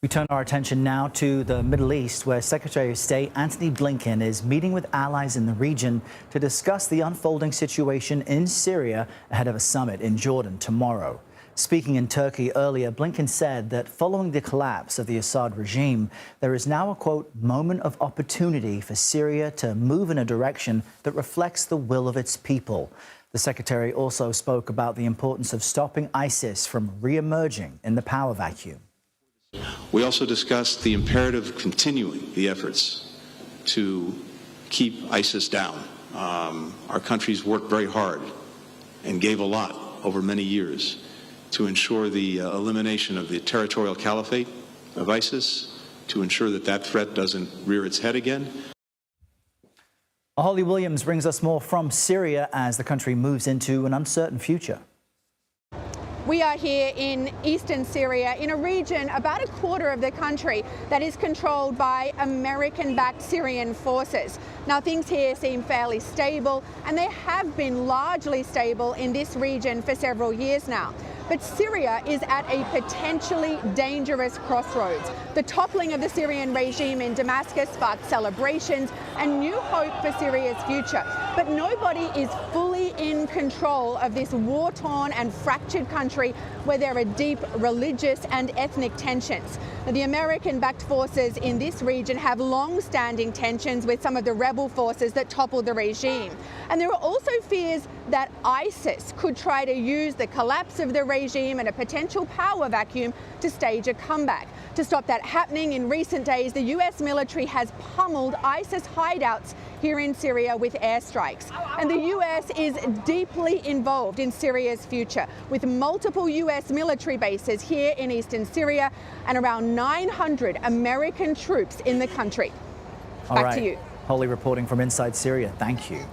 We turn our attention now to the Middle East, where Secretary of State Antony Blinken is meeting with allies in the region to discuss the unfolding situation in Syria ahead of a summit in Jordan tomorrow. Speaking in Turkey earlier, Blinken said that following the collapse of the Assad regime, there is now a, quote, moment of opportunity for Syria to move in a direction that reflects the will of its people. The secretary also spoke about the importance of stopping ISIS from re-emerging in the power vacuum. We also discussed the imperative of continuing the efforts to keep ISIS down. Our countries worked very hard and gave a lot over many years to ensure the elimination of the territorial caliphate of ISIS, to ensure that that threat doesn't rear its head again. Holly Williams brings us more from Syria as the country moves into an uncertain future. We are here in eastern Syria, in a region about a quarter of the country that is controlled by American-backed Syrian forces. Now, things here seem fairly stable, and they have been largely stable in this region for several years now. But Syria is at a potentially dangerous crossroads. The toppling of the Syrian regime in Damascus sparked celebrations and new hope for Syria's future. But nobody is fully in control of this war-torn and fractured country where there are deep religious and ethnic tensions. Now, the American-backed forces in this region have long-standing tensions with some of the rebel forces that toppled the regime. And there are also fears that ISIS could try to use the collapse of the regime and a potential power vacuum to stage a comeback. To stop that happening, in recent days, the US military has pummeled ISIS hideouts here in Syria with airstrikes. And the US is deeply involved in Syria's future, with multiple US military bases here in eastern Syria and around 900 American troops in the country. Back to you. Holly reporting from inside Syria. Thank you.